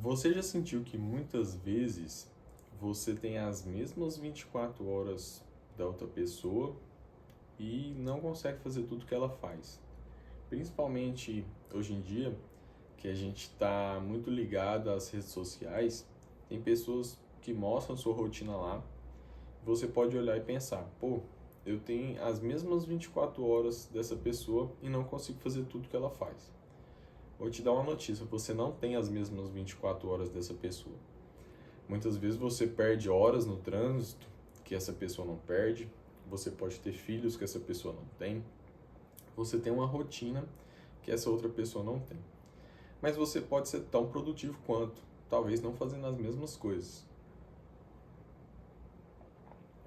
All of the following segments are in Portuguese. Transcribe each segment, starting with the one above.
Você já sentiu que muitas vezes você tem as mesmas 24 horas da outra pessoa e não consegue fazer tudo que ela faz? Principalmente hoje em dia, que a gente está muito ligado às redes sociais, tem pessoas que mostram sua rotina lá. Você pode olhar e pensar: pô, eu tenho as mesmas 24 horas dessa pessoa e não consigo fazer tudo que ela faz. Vou te dar uma notícia: você não tem as mesmas 24 horas dessa pessoa. Muitas vezes você perde horas no trânsito que essa pessoa não perde, você pode ter filhos que essa pessoa não tem, você tem uma rotina que essa outra pessoa não tem. Mas você pode ser tão produtivo quanto, talvez não fazendo as mesmas coisas,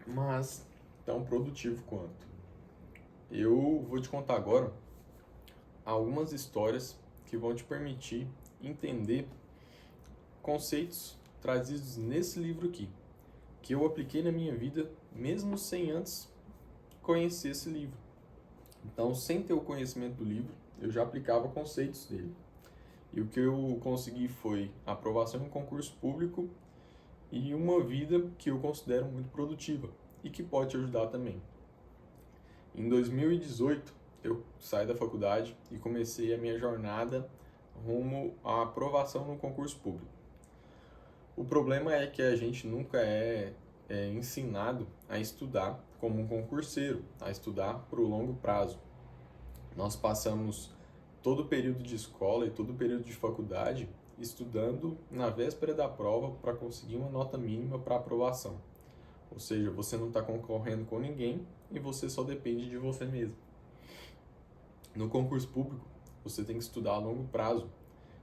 mas tão produtivo quanto. Eu vou te contar agora algumas histórias que vão te permitir entender conceitos trazidos nesse livro aqui, que eu apliquei na minha vida mesmo sem antes conhecer esse livro. Então, sem ter o conhecimento do livro, eu já aplicava conceitos dele. E o que eu consegui foi aprovação em concurso público e uma vida que eu considero muito produtiva e que pode te ajudar também. Em 2018, eu saí da faculdade e comecei a minha jornada rumo à aprovação no concurso público. O problema é que a gente nunca é ensinado a estudar como um concurseiro, a estudar para o longo prazo. Nós passamos todo o período de escola e todo o período de faculdade estudando na véspera da prova para conseguir uma nota mínima para aprovação. Ou seja, você não está concorrendo com ninguém e você só depende de você mesmo. No concurso público, você tem que estudar a longo prazo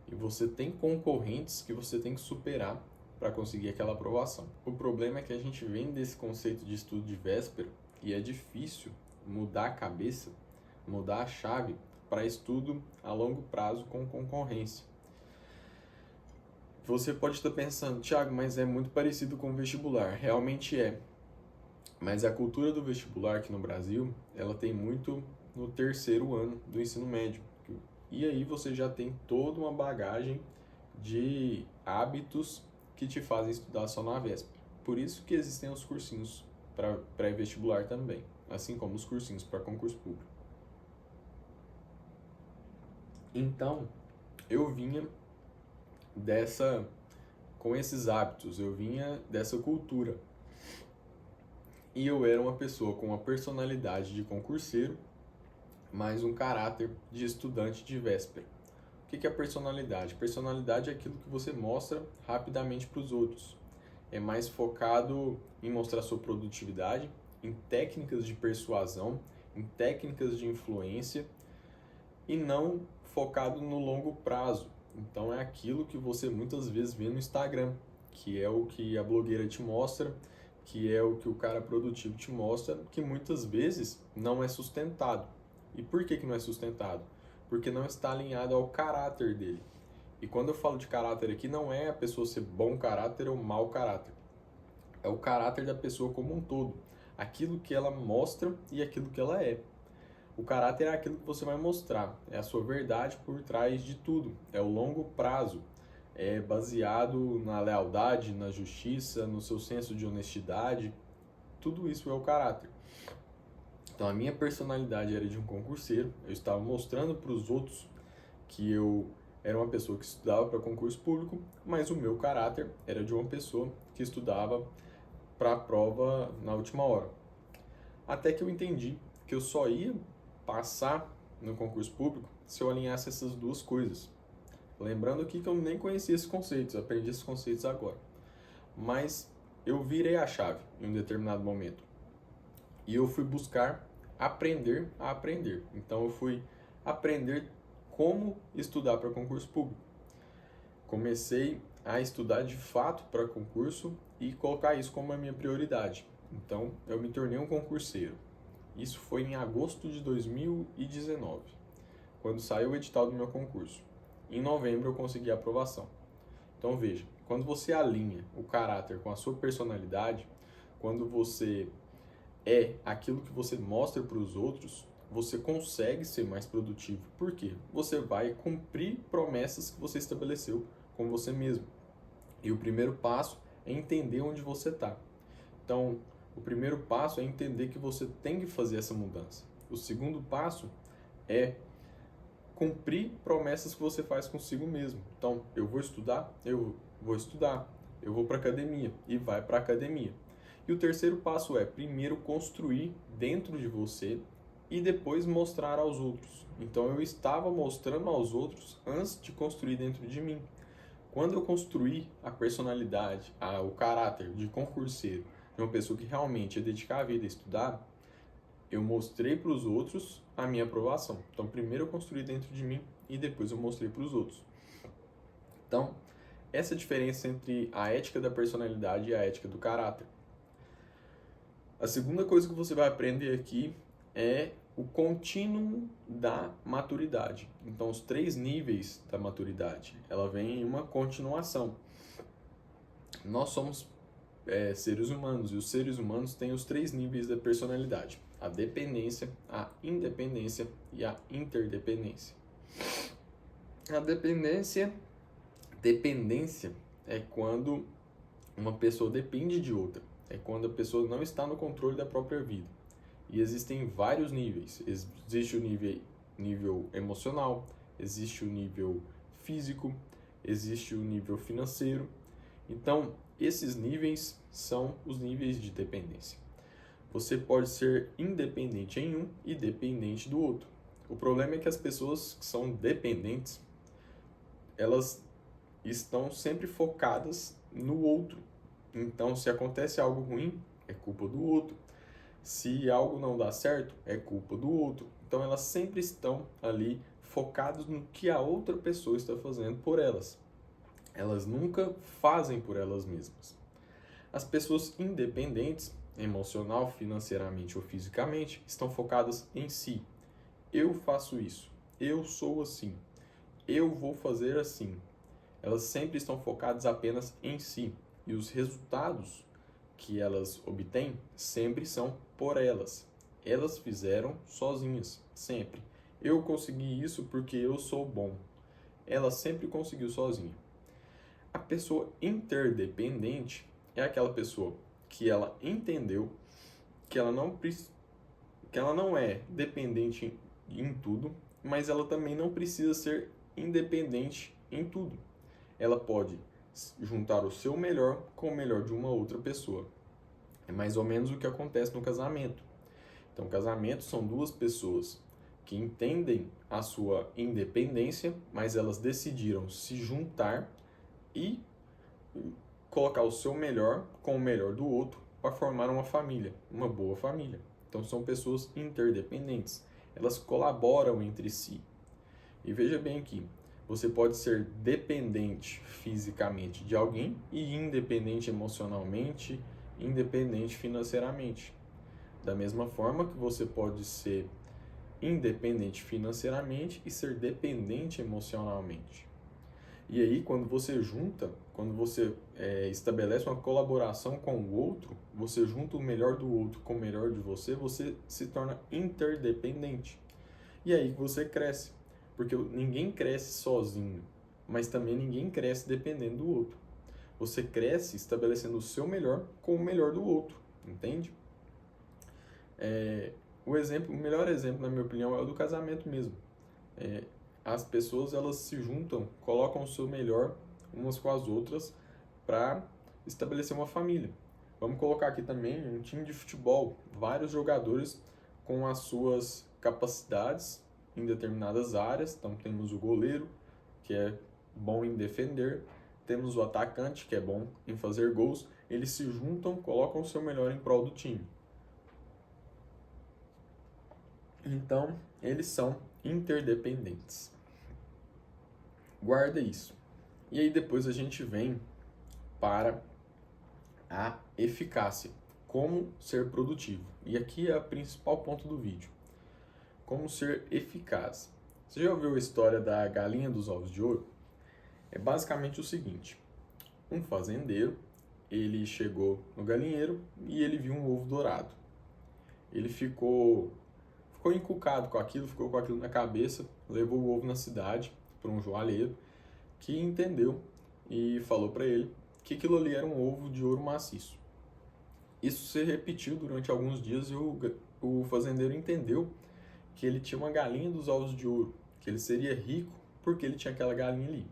e você tem concorrentes que você tem que superar para conseguir aquela aprovação. O problema é que a gente vem desse conceito de estudo de véspera e é difícil mudar a cabeça, mudar a chave para estudo a longo prazo com concorrência. Você pode estar pensando: Thiago, mas é muito parecido com o vestibular. Realmente é. Mas a cultura do vestibular aqui no Brasil, ela tem muito no terceiro ano do ensino médio. E aí você já tem toda uma bagagem de hábitos que te fazem estudar só na véspera. Por isso que existem os cursinhos para pré-vestibular também, assim como os cursinhos para concurso público. Então, eu vinha com esses hábitos, eu vinha dessa cultura. E eu era uma pessoa com uma personalidade de concurseiro, mas um caráter de estudante de véspera. O que é personalidade? Personalidade é aquilo que você mostra rapidamente para os outros. É mais focado em mostrar sua produtividade, em técnicas de persuasão, em técnicas de influência e não focado no longo prazo. Então é aquilo que você muitas vezes vê no Instagram, que é o que a blogueira te mostra, que é o que o cara produtivo te mostra, que muitas vezes não é sustentado. E por que não é sustentado? Porque não está alinhado ao caráter dele. E quando eu falo de caráter aqui, não é a pessoa ser bom caráter ou mau caráter. É o caráter da pessoa como um todo. Aquilo que ela mostra e aquilo que ela é. O caráter é aquilo que você vai mostrar. É a sua verdade por trás de tudo. É o longo prazo. É baseado na lealdade, na justiça, no seu senso de honestidade. Tudo isso é o caráter. Então a minha personalidade era de um concurseiro, eu estava mostrando para os outros que eu era uma pessoa que estudava para concurso público, mas o meu caráter era de uma pessoa que estudava para a prova na última hora. Até que eu entendi que eu só ia passar no concurso público se eu alinhasse essas duas coisas. Lembrando aqui que eu nem conhecia esses conceitos, aprendi esses conceitos agora. Mas eu virei a chave em um determinado momento. E eu fui buscar aprender a aprender. Então eu fui aprender como estudar para concurso público. Comecei a estudar de fato para concurso e colocar isso como a minha prioridade. Então eu me tornei um concurseiro. Isso foi em agosto de 2019, quando saiu o edital do meu concurso. Em novembro eu consegui a aprovação. Então veja, quando você alinha o caráter com a sua personalidade, quando você é aquilo que você mostra para os outros, você consegue ser mais produtivo. Por quê? Você vai cumprir promessas que você estabeleceu com você mesmo. E o primeiro passo é entender onde você está. Então, o primeiro passo é entender que você tem que fazer essa mudança. O segundo passo é cumprir promessas que você faz consigo mesmo. Então, eu vou estudar, eu vou estudar. Eu vou para academia e vai para academia. E o terceiro passo é primeiro construir dentro de você e depois mostrar aos outros. Então eu estava mostrando aos outros antes de construir dentro de mim. Quando eu construí a personalidade, o caráter de concurseiro, de uma pessoa que realmente é dedicar a vida a estudar, eu mostrei para os outros a minha aprovação. Então primeiro eu construí dentro de mim e depois eu mostrei para os outros. Então, essa diferença entre a ética da personalidade e a ética do caráter. A segunda coisa que você vai aprender aqui é o contínuo da maturidade. Então, os 3 níveis da maturidade, ela vem em uma continuação. Nós somos seres humanos, e os seres humanos têm os 3 níveis da personalidade: a dependência, a independência e a interdependência. A dependência é quando uma pessoa depende de outra. É quando a pessoa não está no controle da própria vida. E existem vários níveis. Existe o nível emocional, existe o nível físico, existe o nível financeiro. Então, esses níveis são os níveis de dependência. Você pode ser independente em um e dependente do outro. O problema é que as pessoas que são dependentes, elas estão sempre focadas no outro. Então, se acontece algo ruim, é culpa do outro. Se algo não dá certo, é culpa do outro. Então, elas sempre estão ali focadas no que a outra pessoa está fazendo por elas. Elas nunca fazem por elas mesmas. As pessoas independentes, emocional, financeiramente ou fisicamente, estão focadas em si. Eu faço isso. Eu sou assim. Eu vou fazer assim. Elas sempre estão focadas apenas em si. E os resultados que elas obtêm sempre são por elas. Elas fizeram sozinhas, sempre. Eu consegui isso porque eu sou bom. Ela sempre conseguiu sozinha. A pessoa interdependente é aquela pessoa que ela entendeu que ela não é dependente em tudo, mas ela também não precisa ser independente em tudo. Ela pode juntar o seu melhor com o melhor de uma outra pessoa. É mais ou menos o que acontece no casamento. Então, casamento são 2 pessoas que entendem a sua independência, mas elas decidiram se juntar e colocar o seu melhor com o melhor do outro para formar uma família, uma boa família. Então, são pessoas interdependentes. Elas colaboram entre si. E veja bem aqui, você pode ser dependente fisicamente de alguém e independente emocionalmente, independente financeiramente. Da mesma forma que você pode ser independente financeiramente e ser dependente emocionalmente. E aí, quando você estabelece uma colaboração com o outro, você junta o melhor do outro com o melhor de você, você se torna interdependente. E aí você cresce. Porque ninguém cresce sozinho, mas também ninguém cresce dependendo do outro. Você cresce estabelecendo o seu melhor com o melhor do outro, entende? O melhor exemplo, na minha opinião, é o do casamento mesmo. As pessoas, elas se juntam, colocam o seu melhor umas com as outras para estabelecer uma família. Vamos colocar aqui também um time de futebol, vários jogadores com as suas capacidades em determinadas áreas. Então temos o goleiro, que é bom em defender, temos o atacante, que é bom em fazer gols. Eles se juntam, colocam o seu melhor em prol do time. Então, eles são interdependentes. Guarda isso. E aí depois a gente vem para a eficácia. Como ser produtivo. E aqui é o principal ponto do vídeo. Como ser eficaz. Você já ouviu a história da galinha dos ovos de ouro? É basicamente o seguinte. Um fazendeiro, ele chegou no galinheiro e ele viu um ovo dourado. Ele ficou encucado com aquilo, ficou com aquilo na cabeça, levou o ovo na cidade para um joalheiro que entendeu e falou para ele que aquilo ali era um ovo de ouro maciço. Isso se repetiu durante alguns dias e o fazendeiro entendeu que ele tinha uma galinha dos ovos de ouro, que ele seria rico porque ele tinha aquela galinha ali.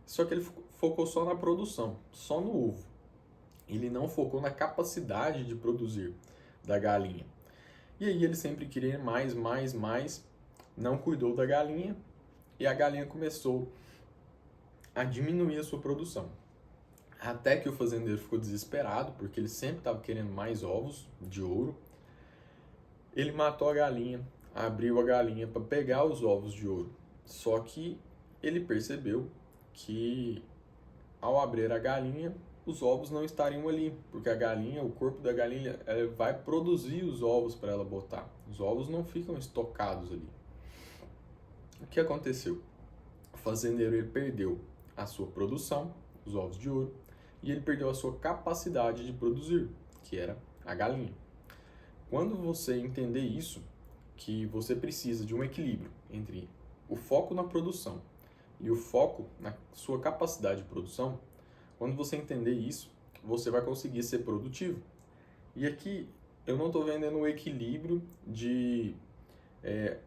Só que ele focou só na produção, só no ovo. Ele não focou na capacidade de produzir da galinha. E aí ele sempre queria mais, mais, mais, não cuidou da galinha e a galinha começou a diminuir a sua produção. Até que o fazendeiro ficou desesperado, porque ele sempre estava querendo mais ovos de ouro. Ele matou a galinha, abriu a galinha para pegar os ovos de ouro. Só que ele percebeu que ao abrir a galinha, os ovos não estariam ali, porque a galinha, o corpo da galinha, ela vai produzir os ovos para ela botar. Os ovos não ficam estocados ali. O que aconteceu? O fazendeiro ele perdeu a sua produção, os ovos de ouro, e ele perdeu a sua capacidade de produzir, que era a galinha. Quando você entender isso, que você precisa de um equilíbrio entre o foco na produção e o foco na sua capacidade de produção, quando você entender isso, você vai conseguir ser produtivo. E aqui eu não estou vendendo o equilíbrio de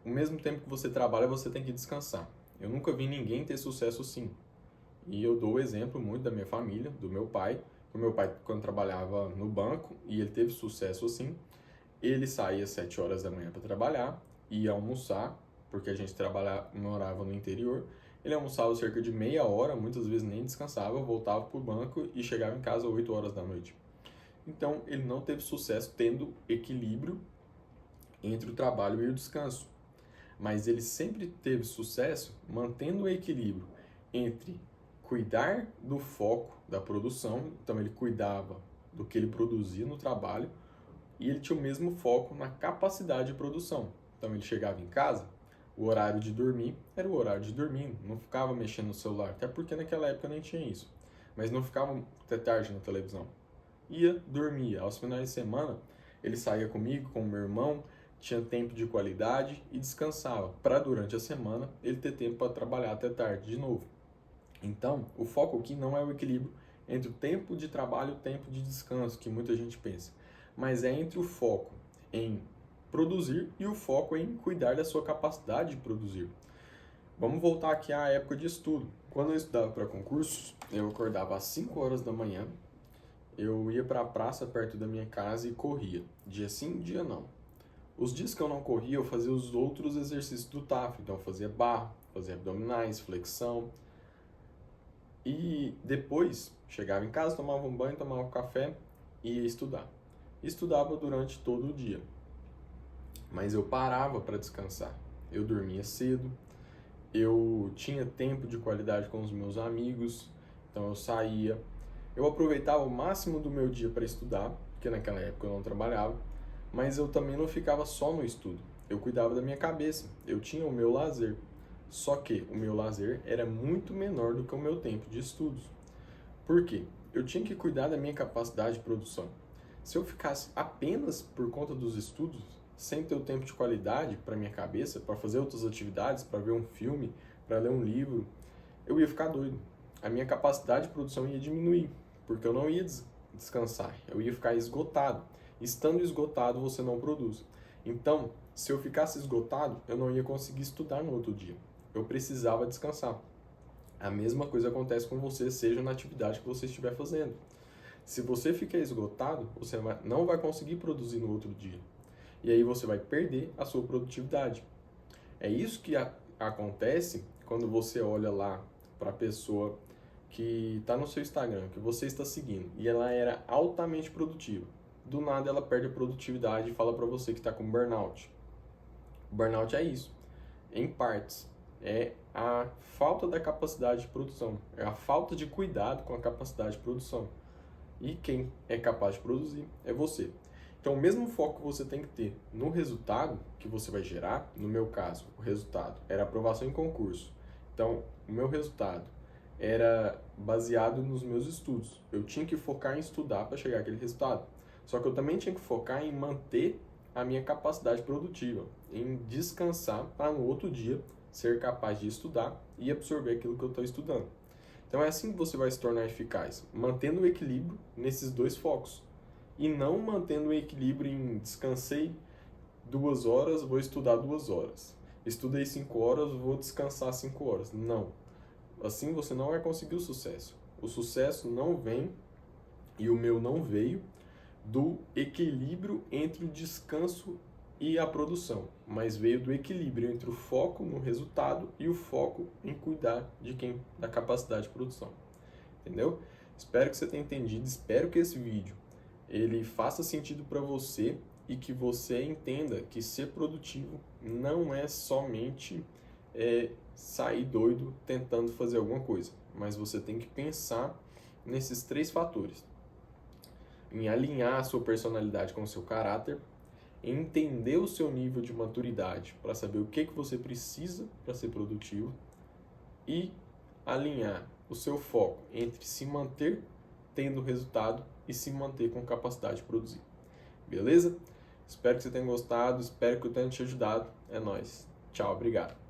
ao mesmo tempo que você trabalha, você tem que descansar. Eu nunca vi ninguém ter sucesso assim. E eu dou o exemplo muito da minha família, do meu pai. O meu pai, quando trabalhava no banco, e ele teve sucesso assim, ele saía às 7 horas da manhã para trabalhar, ia almoçar, porque a gente morava no interior. Ele almoçava cerca de meia hora, muitas vezes nem descansava, voltava para o banco e chegava em casa às 8 horas da noite. Então, ele não teve sucesso tendo equilíbrio entre o trabalho e o descanso. Mas ele sempre teve sucesso mantendo o equilíbrio entre cuidar do foco da produção, então ele cuidava do que ele produzia no trabalho, e ele tinha o mesmo foco na capacidade de produção. Então ele chegava em casa, o horário de dormir era o horário de dormir, não ficava mexendo no celular, até porque naquela época nem tinha isso, mas não ficava até tarde na televisão. Ia, dormia. Aos finais de semana, ele saía comigo, com o meu irmão, tinha tempo de qualidade e descansava, para durante a semana ele ter tempo para trabalhar até tarde de novo. Então, o foco aqui não é o equilíbrio entre o tempo de trabalho e o tempo de descanso, que muita gente pensa, mas é entre o foco em produzir e o foco em cuidar da sua capacidade de produzir. Vamos voltar aqui à época de estudo. Quando eu estudava para concursos, eu acordava às 5 horas da manhã, eu ia para a praça perto da minha casa e corria. Dia sim, dia não. Os dias que eu não corria, eu fazia os outros exercícios do TAF. Então eu fazia barra, fazia abdominais, flexão. E depois, chegava em casa, tomava um banho, tomava um café e ia estudar. Estudava durante todo o dia. Mas eu parava para descansar. Eu dormia cedo, eu tinha tempo de qualidade com os meus amigos, então eu saía. Eu aproveitava o máximo do meu dia para estudar, porque naquela época eu não trabalhava, mas eu também não ficava só no estudo. Eu cuidava da minha cabeça, eu tinha o meu lazer. Só que o meu lazer era muito menor do que o meu tempo de estudos. Por quê? Eu tinha que cuidar da minha capacidade de produção. Se eu ficasse apenas por conta dos estudos, sem ter o tempo de qualidade para minha cabeça, para fazer outras atividades, para ver um filme, para ler um livro, eu ia ficar doido. A minha capacidade de produção ia diminuir, porque eu não ia descansar, eu ia ficar esgotado. Estando esgotado, você não produz. Então, se eu ficasse esgotado, eu não ia conseguir estudar no outro dia. Eu precisava descansar. A mesma coisa acontece com você, seja na atividade que você estiver fazendo. Se você ficar esgotado, você não vai conseguir produzir no outro dia. E aí você vai perder a sua produtividade. É isso que acontece quando você olha lá para a pessoa que está no seu Instagram, que você está seguindo, e ela era altamente produtiva. Do nada ela perde a produtividade e fala para você que está com burnout. O burnout é isso, em partes. É a falta da capacidade de produção, é a falta de cuidado com a capacidade de produção. E quem é capaz de produzir é você. Então, o mesmo foco que você tem que ter no resultado que você vai gerar, no meu caso, o resultado era aprovação em concurso. Então, o meu resultado era baseado nos meus estudos. Eu tinha que focar em estudar para chegar àquele resultado. Só que eu também tinha que focar em manter a minha capacidade produtiva, em descansar para no outro dia ser capaz de estudar e absorver aquilo que eu estou estudando. Então é assim que você vai se tornar eficaz, mantendo o equilíbrio nesses dois focos. E não mantendo o equilíbrio em descansei 2 horas, vou estudar 2 horas. Estudei 5 horas, vou descansar 5 horas. Não. Assim você não vai conseguir o sucesso. O sucesso não vem, e o meu não veio, do equilíbrio entre o descanso e a produção, mas veio do equilíbrio entre o foco no resultado e o foco em cuidar da capacidade de produção. Entendeu? Espero que você tenha entendido, espero que esse vídeo ele faça sentido para você e que você entenda que ser produtivo não é somente sair doido tentando fazer alguma coisa, mas você tem que pensar nesses 3 fatores: em alinhar a sua personalidade com o seu caráter, em entender o seu nível de maturidade para saber o que você precisa para ser produtivo e alinhar o seu foco entre se manter tendo resultado e se manter com capacidade de produzir. Beleza? Espero que você tenha gostado, espero que eu tenha te ajudado. É nóis. Tchau, obrigado.